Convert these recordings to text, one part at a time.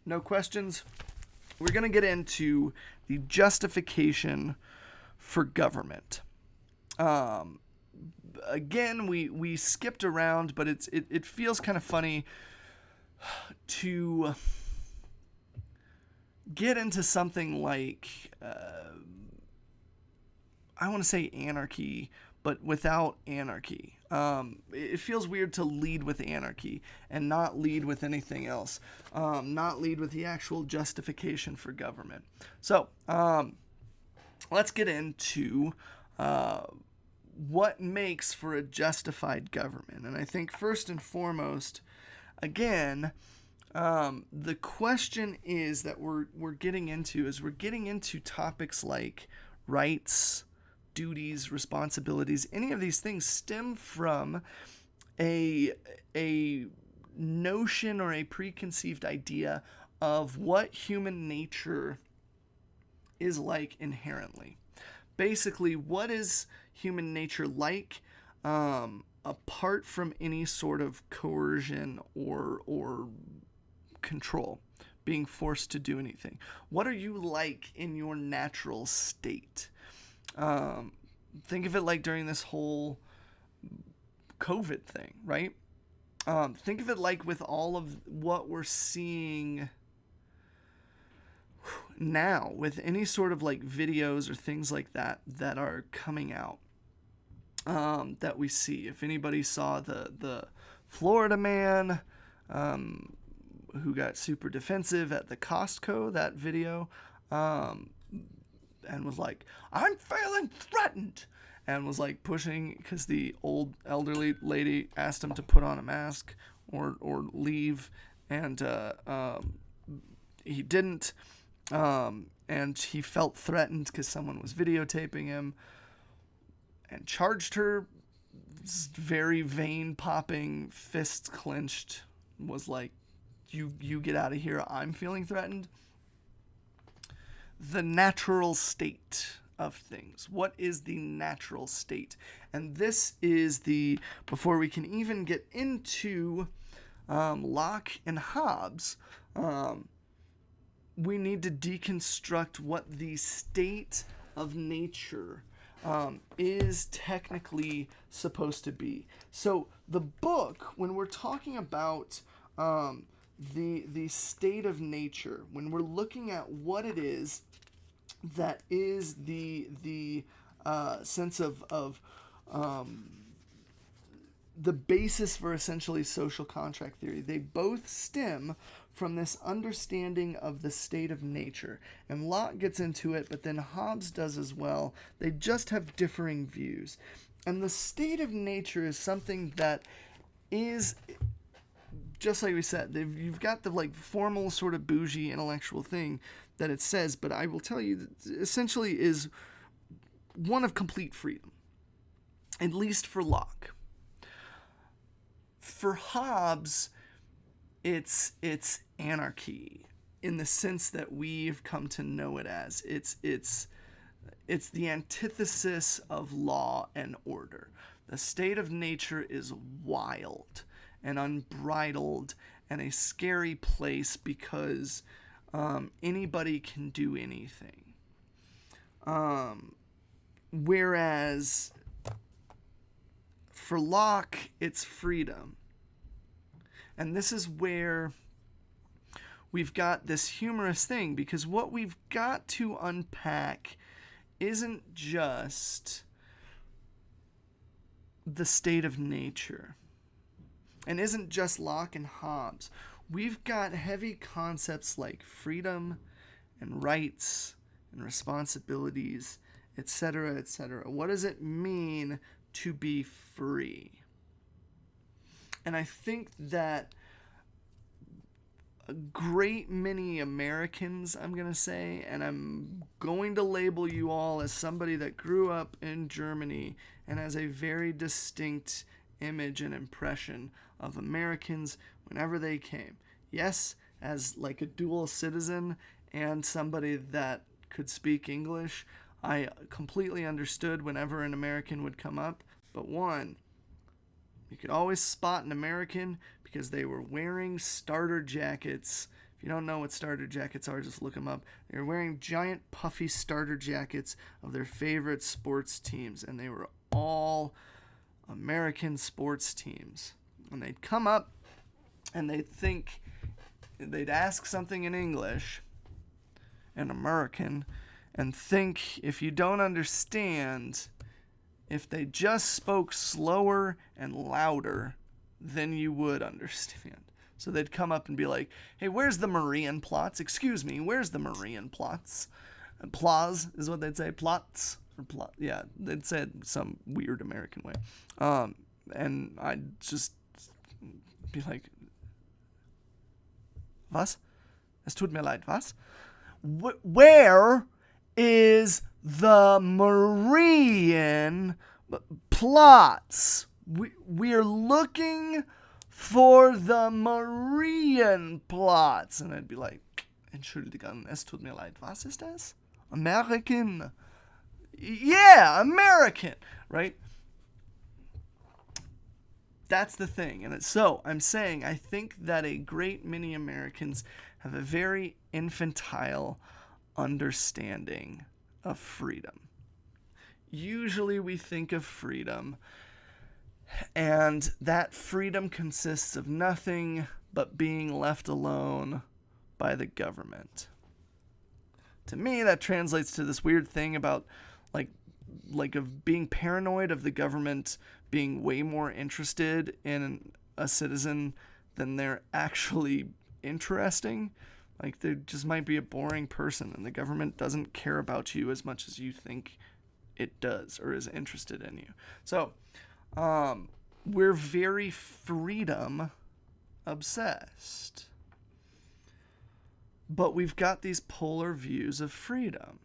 No questions. We're going to get into the justification for government. Again, we skipped around, but it feels kind of funny to get into something like, I want to say anarchy, but without anarchy. It feels weird to lead with anarchy and not lead with anything else. Not lead with the actual justification for government. So, let's get into what makes for a justified government. And I think first and foremost, again, the question is that we're getting into topics like rights, duties, responsibilities. Any of these things stem from a notion or a preconceived idea of what human nature is like inherently. Basically, what is human nature like apart from any sort of coercion or control, being forced to do anything? What are you like in your natural state? Think of it like during this whole COVID thing, right? Think of it like with all of what we're seeing now with any sort of like videos or things like that are coming out, that we see. If anybody saw the Florida man who got super defensive at the Costco, that video, and was like, "I'm feeling threatened," and was like pushing because the old elderly lady asked him to put on a mask or leave, and he didn't, and he felt threatened because someone was videotaping him and charged her. Very vein popping, fist clenched, was like, you get out of here, I'm feeling threatened. The natural state of things. What is the natural state? And this is before we can even get into Locke and Hobbes, we need to deconstruct what the state of nature is technically supposed to be. So the book, when we're talking about the state of nature, when we're looking at what it is that is the sense of the basis for essentially social contract theory, they both stem from this understanding of the state of nature. And Locke gets into it, but then Hobbes does as well. They just have differing views. And the state of nature is something that is, just like we said, you've got the like formal sort of bougie intellectual thing that it says, but I will tell you that essentially is one of complete freedom, at least for Locke. For Hobbes, it's anarchy in the sense that we've come to know it as. It's the antithesis of law and order. The state of nature is wild and unbridled and a scary place because anybody can do anything. Whereas for Locke, it's freedom. And this is where we've got this humorous thing, because what we've got to unpack isn't just the state of nature, and isn't just Locke and Hobbes. We've got heavy concepts like freedom and rights and responsibilities, etc., etc. What does it mean to be free? And I think that a great many Americans, I'm going to say, and I'm going to label you all as somebody that grew up in Germany and has a very distinct image and impression of Americans whenever they came. Yes, as like a dual citizen and somebody that could speak English, I completely understood whenever an American would come up. But one, you could always spot an American because they were wearing starter jackets If you don't know what starter jackets are, just look them up. They were wearing giant puffy starter jackets of their favorite sports teams, and they were all American sports teams. And they'd come up and they'd ask something in English, in American, and think if you don't understand, if they just spoke slower and louder, then you would understand. So they'd come up and be like, hey, where's the Marian plots? Excuse me, where's the Marian plots? And plaws is what they'd say. Plots. Or plot. Yeah, they'd say it some weird American way. And I'd just be like, was? Es tut mir leid, was? Where is the Marian plots? We're looking for the Marian plots. And I'd be like, Entschuldigung, es tut mir leid. Was ist das? American. Yeah, American. Right? That's the thing. And so I'm saying I think that a great many Americans have a very infantile understanding of freedom. Usually we think of freedom, and that freedom consists of nothing but being left alone by the government. To me, that translates to this weird thing about like of being paranoid of the government being way more interested in a citizen than they're actually interesting. Like, they just might be a boring person, and the government doesn't care about you as much as you think it does or is interested in you. So, we're very freedom obsessed. But we've got these polar views of freedom.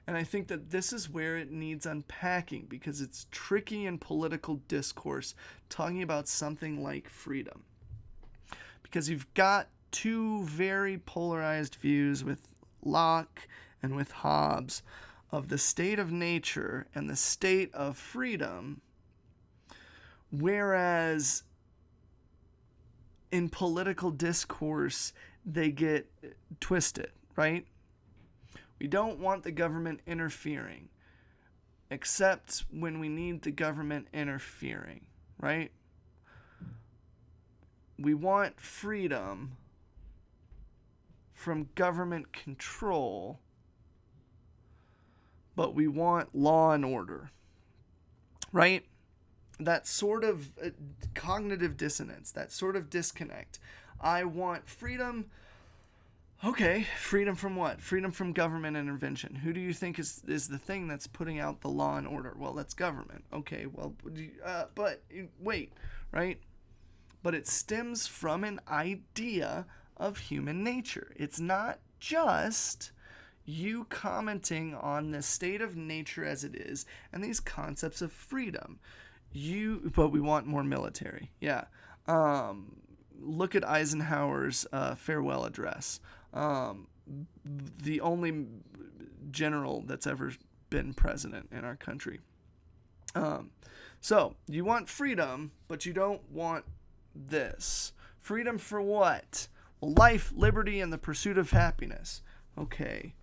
And I think that this is where it needs unpacking, because it's tricky in political discourse talking about something like freedom. Because you've got two very polarized views with Locke and with Hobbes of the state of nature and the state of freedom, whereas in political discourse they get twisted, right? We don't want the government interfering, except when we need the government interfering, right? We want freedom from government control, but we want law and order, right? That sort of cognitive dissonance, that sort of disconnect. I want freedom. Okay, freedom from what? Freedom from government intervention. Who do you think is the thing that's putting out the law and order? Well, that's government. Okay, well, but wait, right? But it stems from an idea of human nature. It's not just you commenting on the state of nature as it is and these concepts of freedom. But we want more military. Yeah. Look at Eisenhower's farewell address. The only general that's ever been president in our country. So you want freedom, but you don't want this. Freedom for what? Well, life, liberty, and the pursuit of happiness. Okay.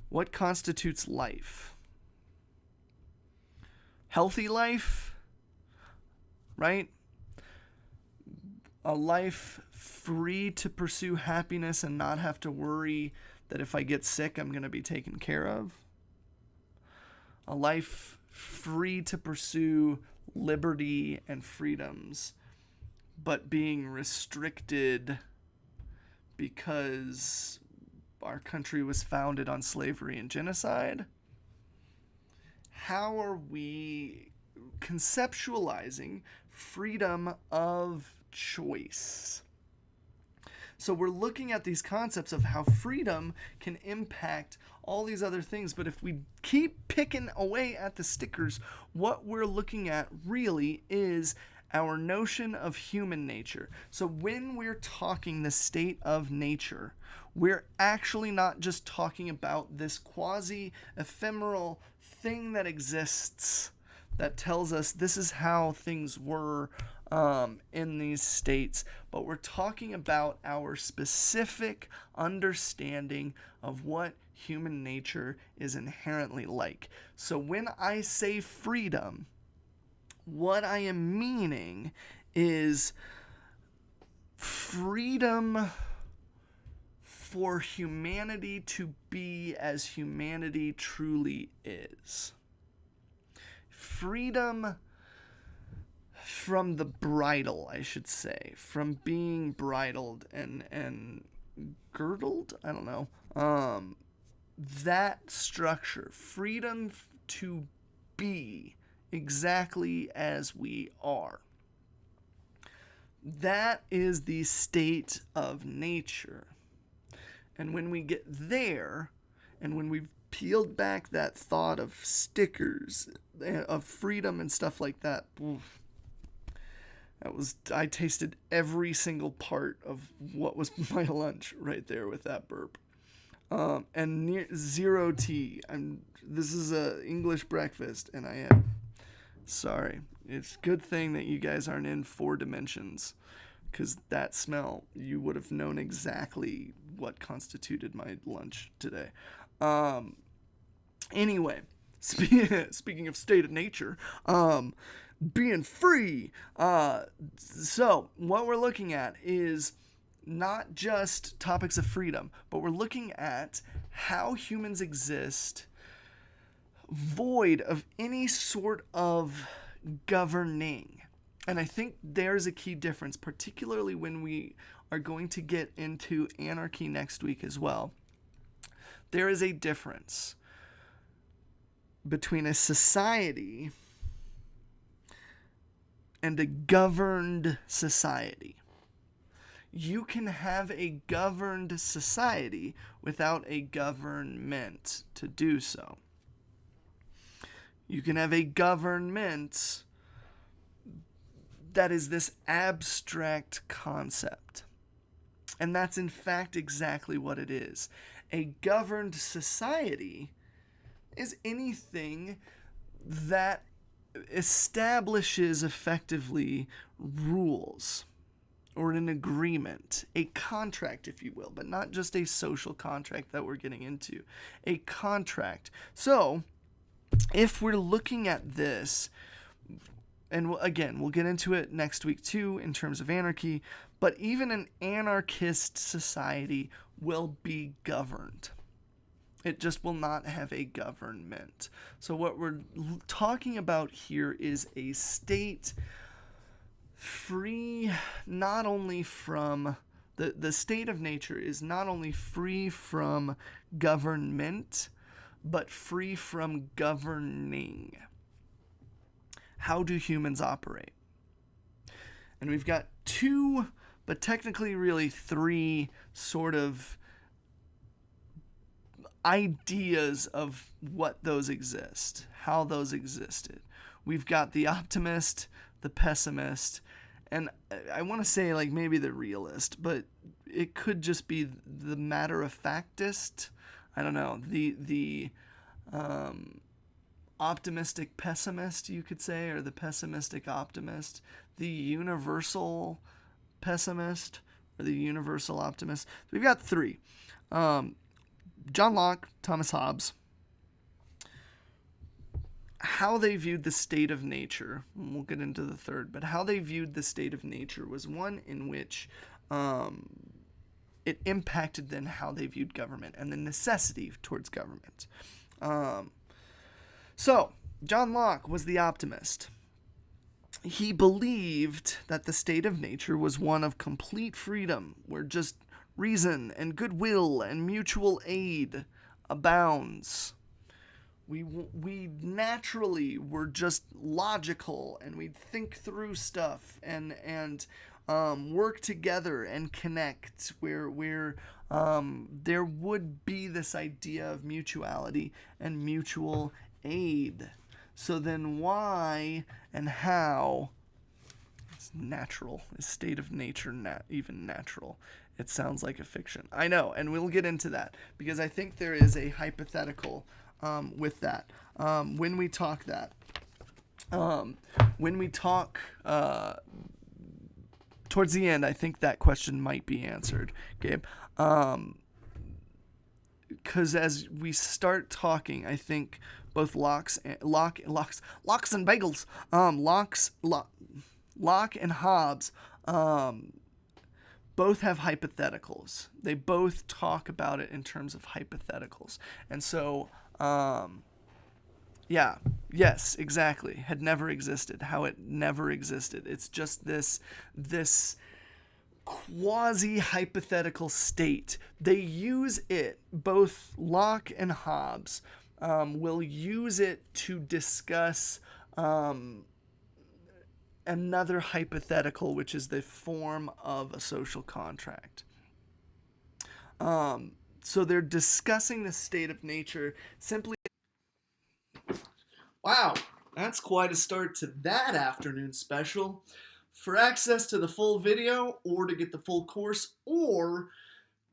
What constitutes life? Healthy life? Right? A life free to pursue happiness and not have to worry that if I get sick, I'm going to be taken care of. A life free to pursue liberty and freedoms, but being restricted because our country was founded on slavery and genocide. How are we conceptualizing freedom of choice? So we're looking at these concepts of how freedom can impact all these other things, but if we keep picking away at the stickers, what we're looking at really is our notion of human nature. So when we're talking the state of nature, we're actually not just talking about this quasi-ephemeral thing that exists that tells us this is how things were in these states, but we're talking about our specific understanding of what human nature is inherently like. So when I say freedom, what I am meaning is freedom for humanity to be as humanity truly is. Freedom from the bridle, I should say, from being bridled and girdled, I don't know, that structure, freedom to be exactly as we are. That is the state of nature. And when we get there, and when we've peeled back that thought of stickers, of freedom and stuff like that, I tasted every single part of what was my lunch right there with that burp. And zero tea. This is a English breakfast, and I am sorry. It's a good thing that you guys aren't in 4 dimensions, because that smell, you would have known exactly what constituted my lunch today. Anyway, speaking of state of nature, being free. So what we're looking at is not just topics of freedom, but we're looking at how humans exist void of any sort of governing. And I think there's a key difference, particularly when we are going to get into anarchy next week as well. There is a difference between a society and a governed society. You can have a governed society without a government to do so. You can have a government that is this abstract concept. And that's in fact exactly what it is. A governed society is anything that establishes effectively rules or an agreement, a contract, if you will, but not just a social contract that we're getting into, a contract. So, if we're looking at this, and again, we'll get into it next week too in terms of anarchy, but even an anarchist society will be governed. It just will not have a government. So what we're talking about here is a state free not only from the state of nature is not only free from government, but free from governing. How do humans operate? And we've got 2, but technically really 3 sort of ideas of what those exist, how those existed. We've got the optimist, the pessimist, and I want to say like maybe the realist, but it could just be the matter-of-factist. I don't know, the optimistic pessimist, you could say, or the pessimistic optimist, the universal pessimist, or the universal optimist. So we've got 3. John Locke, Thomas Hobbes, how they viewed the state of nature, and we'll get into the third, but how they viewed the state of nature was one in which it impacted then how they viewed government and the necessity towards government. So, John Locke was the optimist. He believed that the state of nature was one of complete freedom, where just reason and goodwill and mutual aid abounds. We naturally were just logical, and we'd think through stuff and work together and connect, where there would be this idea of mutuality and mutual aid. So then why and how is natural? Is state of nature even natural? It sounds like a fiction. I know, and we'll get into that, because I think there is a hypothetical with that. When we talk towards the end, I think that question might be answered, Gabe. Because as we start talking, I think both Locke and Bagels, Locke and Hobbes, both have hypotheticals. They both talk about it in terms of hypotheticals, and so, yeah, yes, exactly. Had never existed. How it never existed. It's just this quasi hypothetical state. They use it, both Locke and Hobbes will use it to discuss another hypothetical, which is the form of a social contract. So they're discussing the state of nature simply. Wow, that's quite a start to that afternoon special. For access to the full video, or to get the full course, or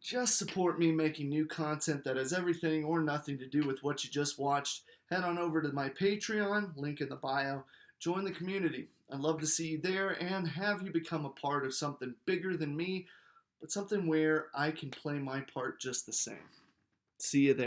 just support me making new content that has everything or nothing to do with what you just watched, head on over to my Patreon, link in the bio. Join the community. I'd love to see you there and have you become a part of something bigger than me, but something where I can play my part just the same. See you there.